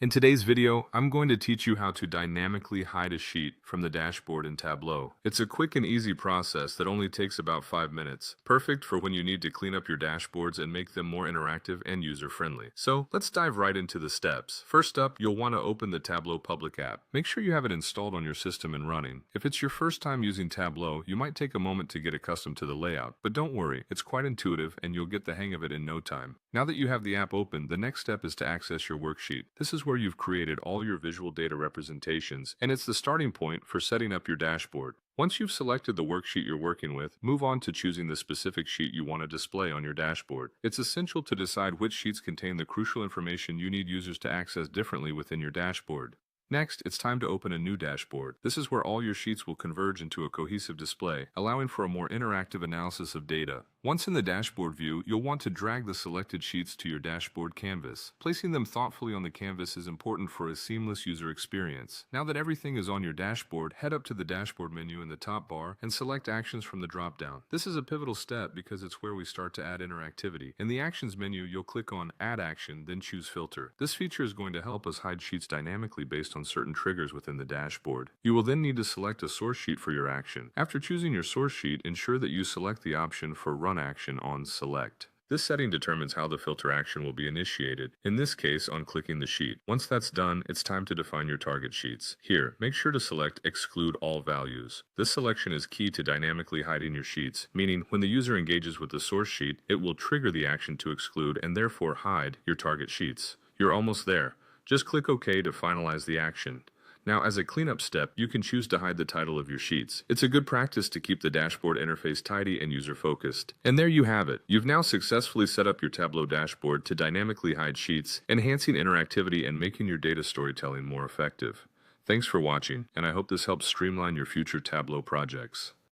In today's video, I'm going to teach you how to dynamically hide a sheet from the dashboard in Tableau. It's a quick and easy process that only takes about 5 minutes, perfect for when you need to clean up your dashboards and make them more interactive and user-friendly. So let's dive right into the steps. First up, you'll want to open the Tableau public app. Make sure you have it installed on your system and running. If it's your first time using Tableau, you might take a moment to get accustomed to the layout, but don't worry, it's quite intuitive and you'll get the hang of it in no time. Now that you have the app open, the next step is to access your worksheet. This is where you've created all your visual data representations, and it's the starting point for setting up your dashboard. Once you've selected the worksheet you're working with, move on to choosing the specific sheet you want to display on your dashboard. It's essential to decide which sheets contain the crucial information you need users to access differently within your dashboard. Next, it's time to open a new dashboard. This is where all your sheets will converge into a cohesive display, allowing for a more interactive analysis of data. Once in the dashboard view, you'll want to drag the selected sheets to your dashboard canvas. Placing them thoughtfully on the canvas is important for a seamless user experience. Now that everything is on your dashboard, head up to the dashboard menu in the top bar and select Actions from the drop-down. This is a pivotal step because it's where we start to add interactivity. In the Actions menu, you'll click on Add Action, then choose Filter. This feature is going to help us hide sheets dynamically based on certain triggers within the dashboard. You will then need to select a source sheet for your action. After choosing your source sheet, ensure that you select the option for Run Action on Select. This setting determines how the filter action will be initiated, in this case on clicking the sheet. Once that's done, it's time to define your target sheets. Here, make sure to select Exclude All Values. This selection is key to dynamically hiding your sheets, meaning when the user engages with the source sheet, it will trigger the action to exclude and therefore hide your target sheets. You're almost there. Just click OK to finalize the action. Now, as a cleanup step, you can choose to hide the title of your sheets. It's a good practice to keep the dashboard interface tidy and user-focused. And there you have it. You've now successfully set up your Tableau dashboard to dynamically hide sheets, enhancing interactivity and making your data storytelling more effective. Thanks for watching, and I hope this helps streamline your future Tableau projects.